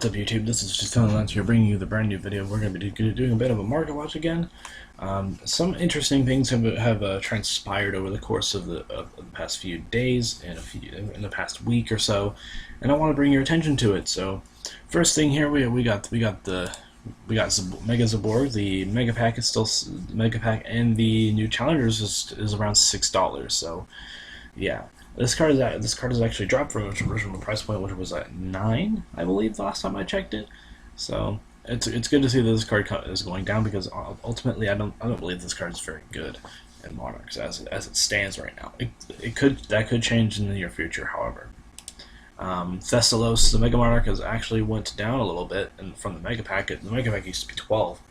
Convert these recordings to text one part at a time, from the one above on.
What's up, YouTube? This is just telling Lance here, bringing you the brand new video. We're going to be doing a bit of a market watch again. Some interesting things have transpired over the course of the past few days and in the past week or so, and I want to bring your attention to it. So, first thing here, we got Mega Zabor. The Mega Pack is still Mega Pack, and the new Challengers is around $6. So, yeah. This card is actually dropped from its original price point, which was at $9, I believe, the last time I checked it. So it's good to see that this card is going down, because ultimately I don't believe this card is very good in Monarchs as it stands right now. That could change in the near future, however. Thessalos, the Mega Monarch, has actually went down a little bit from the Mega Pack. The Mega Pack used to be 12.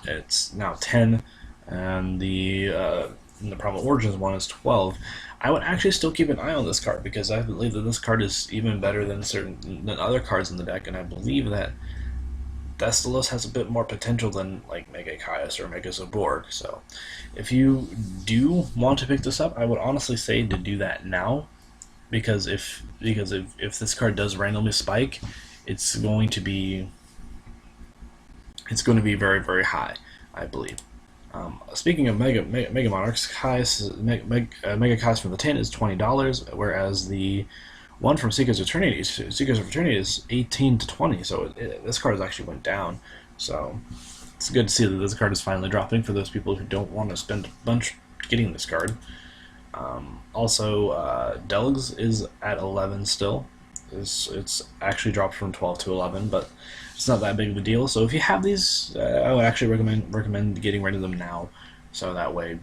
It's now 10, and the Primal Origins one is 12. I would actually still keep an eye on this card, because I believe that this card is even better than other cards in the deck, and I believe that Thessalos has a bit more potential than like Mega Caius or Mega Zaborg. So if you do want to pick this up, I would honestly say to do that now, because if this card does randomly spike, it's going to be very, very high, I believe. Speaking of Mega Monarchs, Mega Caius from the 10 is $20, whereas the one from Seekers of Eternity is 18 to 20. So this card has actually went down. So it's good to see that this card is finally dropping for those people who don't want to spend a bunch getting this card. Also, Delgs is at 11 still. It's actually dropped from 12 to 11, but it's not that big of a deal. So if you have these, I would actually recommend getting rid of them now, so that way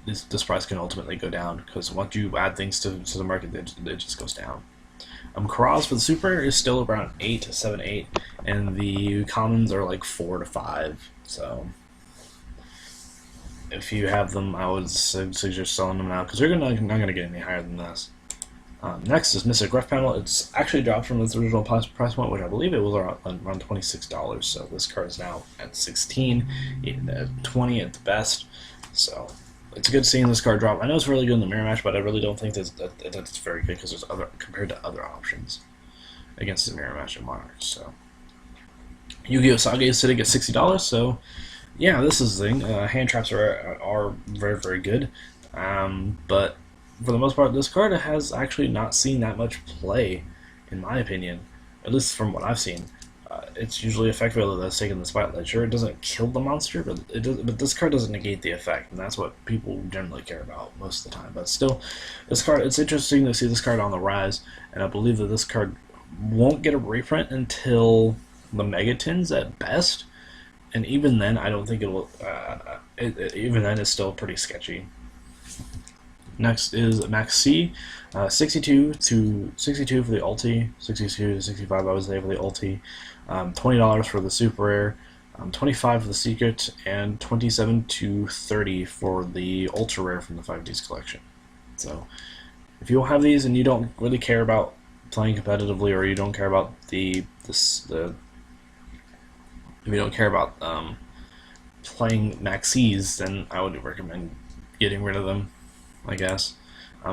this price can ultimately go down, because once you add things to the market, it just goes down. Karaz for the Super is still around 8, 7, 8, and the commons are like 4 to 5. So if you have them, I would suggest selling them now, because they're not going to get any higher than this. Next is Mystic Ref Panel. It's actually dropped from its original price point, which I believe it was around $26. So this card is now at 16, 20 at the best. So it's good seeing this card drop. I know it's really good in the mirror match, but I really don't think that's very good, because there's compared to other options against the mirror match in Monarchs. So Yu-Gi-Oh! Saga is sitting at $60. So yeah, this is the thing. Hand traps are very, very good, but for the most part, this card has actually not seen that much play, in my opinion, at least from what I've seen. It's usually effective that's taking the spotlight. Sure, it doesn't kill the monster, but this card doesn't negate the effect, and that's what people generally care about most of the time. But still, this card, it's interesting to see this card on the rise, and I believe that this card won't get a reprint until the Megatins at best, and even then, I don't think it will. Even then, it's still pretty sketchy. Next is Max C, 62 for the ulti, 62 to 65 I would say for the ulti, $20 for the super rare, 25 for the secret, and 27 to 30 for the ultra rare from the 5Ds collection. So if you don't have these and you don't really care about playing competitively, or you don't care about if you don't care about playing Max Cs, then I would recommend getting rid of them, I guess.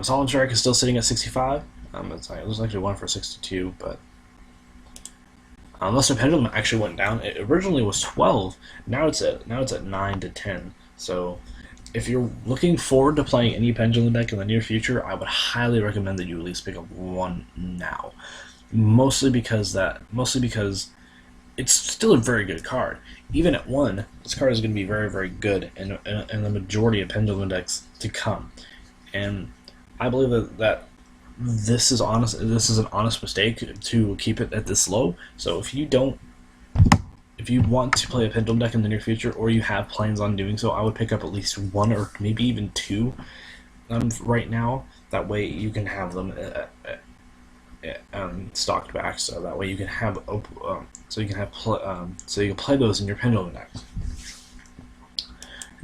Solid Strike is still sitting at 65. There's actually one for 62, but Luster Pendulum actually went down. It originally was 12. Now it's at 9 to 10. So if you're looking forward to playing any Pendulum deck in the near future, I would highly recommend that you at least pick up one now. Mostly because it's still a very good card. Even at 1, this card is going to be very, very good in the majority of Pendulum decks to come. And I believe that this is honest. This is an honest mistake to keep it at this low. So if you want to play a Pendulum deck in the near future, or you have plans on doing so, I would pick up at least 1 or maybe even 2 right now. That way you can have them stocked back. So that way you can have so you can play those in your Pendulum decks.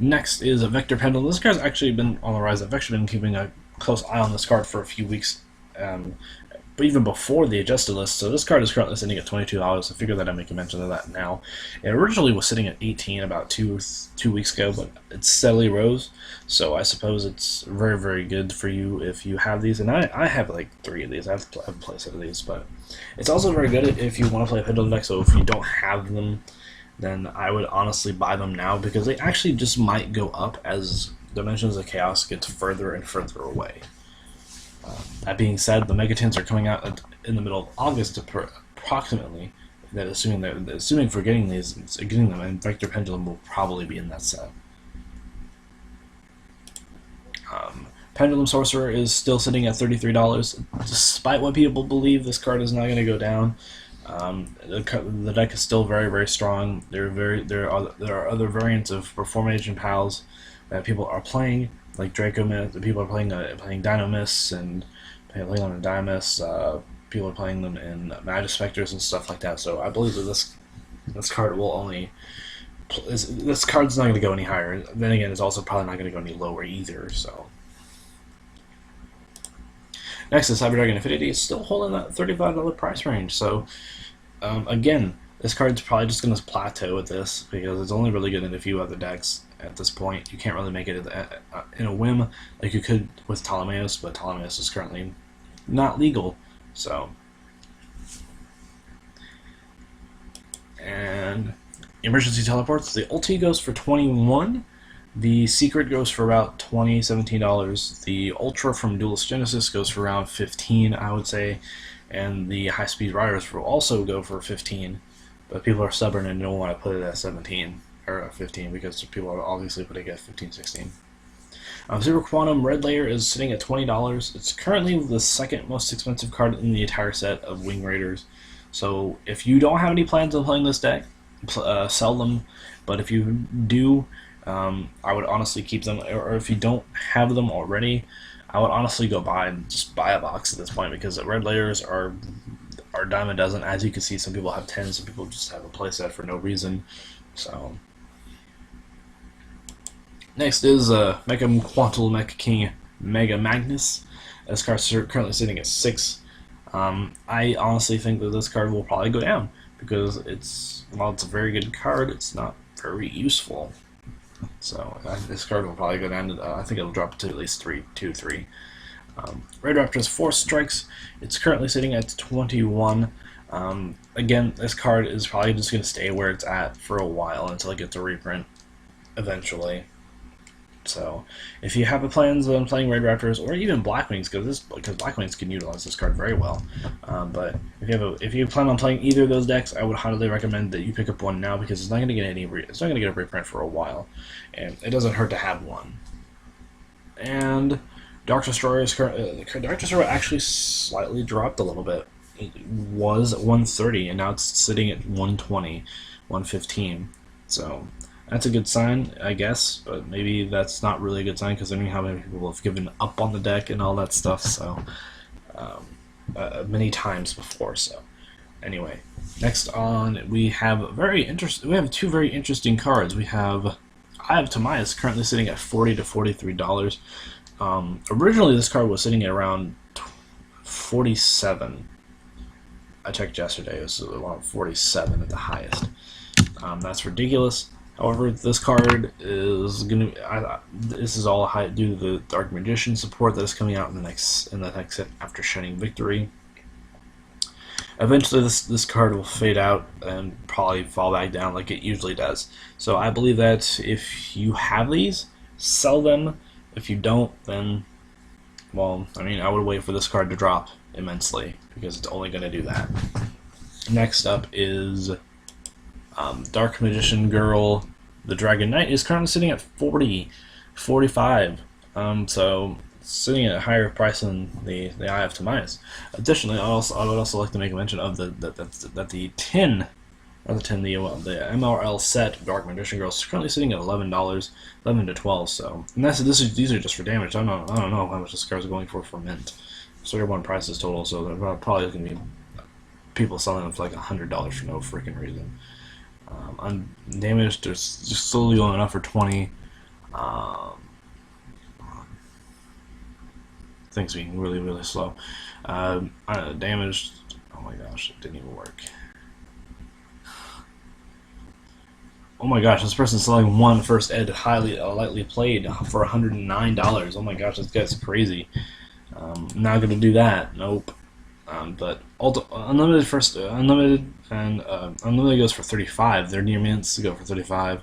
Next is a Vector Pendulum. This card's actually been on the rise. I've actually been keeping a close eye on this card for a few weeks, but even before the adjusted list. So this card is currently sitting at $22. I figured that I'd make a mention of that now. It originally was sitting at 18 about two weeks ago, but it steadily rose. So I suppose it's very, very good for you if you have these. And I have like 3 of these. I have a playset of these, but it's also very good if you want to play a Pendulum deck. So if you don't have them, then I would honestly buy them now, because they actually just might go up as Dimensions of Chaos gets further and further away. That being said, the Megatins are coming out in the middle of August, approximately. That assuming for getting them, and Vector Pendulum will probably be in that set. Pendulum Sorcerer is still sitting at $33, despite what people believe. This card is not going to go down. The deck is still very, very strong. There are other variants of Performage and Pals that people are playing, like Draco Myth. People are playing Dynamis and playing on a Dynamis. People are playing them in Magus Specters and stuff like that. So I believe that this card will only. This card's not going to go any higher. Then again, it's also probably not going to go any lower either. So. Next is Cyber Dragon Infinity. It's still holding that $35 price range. So, again, this card's probably just going to plateau at this, because it's only really good in a few other decks at this point. You can't really make it in a whim like you could with Ptolemaeus, but Ptolemaeus is currently not legal. So, and Emergency Teleports. The ulti goes for $21. The Secret goes for about $17. The Ultra from Duelist Genesis goes for around $15, I would say, and the High Speed Riders will also go for $15. But people are stubborn and don't want to put it at 17 or 15, because people are obviously putting it at 15, 16. Super Quantum Red Layer is sitting at $20. It's currently the second most expensive card in the entire set of Wing Raiders. So if you don't have any plans on playing this deck, sell them. But if you do, I would honestly keep them, or if you don't have them already, I would honestly go buy a box at this point, because the Red Layers are dime a dozen. As you can see, some people have 10, some people just have a playset for no reason. So next is Mega Quantum Mecha King Mega Magnus. This card's currently sitting at $6. I honestly think that this card will probably go down, because while it's a very good card, it's not very useful. So this card will probably go down to, I think it'll drop to at least 3. Red Raptor's Force Strikes. It's currently sitting at $21. Again, this card is probably just going to stay where it's at for a while until it gets a reprint eventually. So if you have plans on playing Red Raptors or even Blackwings, because Blackwings can utilize this card very well, but if you plan on playing either of those decks, I would highly recommend that you pick up one now, because it's not going to get a reprint for a while, and it doesn't hurt to have one. And Dark Destroyer actually slightly dropped a little bit. It was at $130, and now it's sitting at $120, $115. So that's a good sign, I guess, but maybe that's not really a good sign, considering how many people have given up on the deck and all that stuff. So many times before. So anyway, next on we have two very interesting cards. We have Eye of Timaeus currently sitting at $40 to $43. Originally, this card was sitting at around $47. I checked yesterday; it was around $47 at the highest. That's ridiculous. However, this card is this is all due to the Dark Magician support that is coming out in the next set after Shining Victory. Eventually, this card will fade out and probably fall back down like it usually does. So I believe that if you have these, sell them. If you don't, then, well, I mean, I would wait for this card to drop immensely, because it's only going to do that. Next up is Dark Magician Girl. The Dragon Knight is currently sitting at $45. So sitting at a higher price than the Eye of Timaeus. Additionally, I would also like to make a mention of the MRL set Dark Magician Girl is currently sitting at $11, $11 to $12. So, and these are just for damage. I don't know how much this card is going for mint. So everyone prices total, so they're probably going to be people selling them for like $100 for no freaking reason. Undamaged, they're just slowly going up for $20. things being really, really slow. Damaged. Oh my gosh, it didn't even work. Oh my gosh, this person's selling one first ed lightly played for $109. Oh my gosh, this guy's crazy. I'm not gonna do that. Nope. But unlimited first, unlimited and unlimited goes for 35. Their near mints go for 35,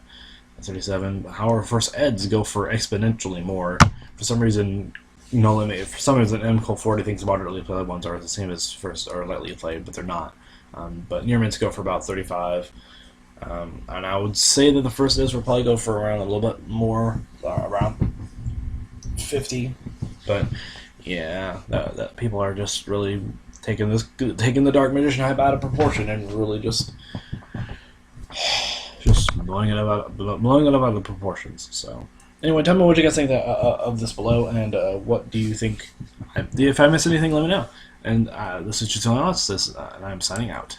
37. However, first eds go for exponentially more. For some reason, no limit. For some reason, MCOL 40 thinks moderately played ones are the same as first or lightly played, but they're not. But near mints go for about 35. And I would say that the first eds will probably go for around a little bit more, around 50. But yeah, that people are just really taking the Dark Magician hype out of proportion and really just blowing it out of the proportions. So anyway, tell me what you guys think of this below, and what do you think? If I missed anything, let me know. And this is just and I'm signing out.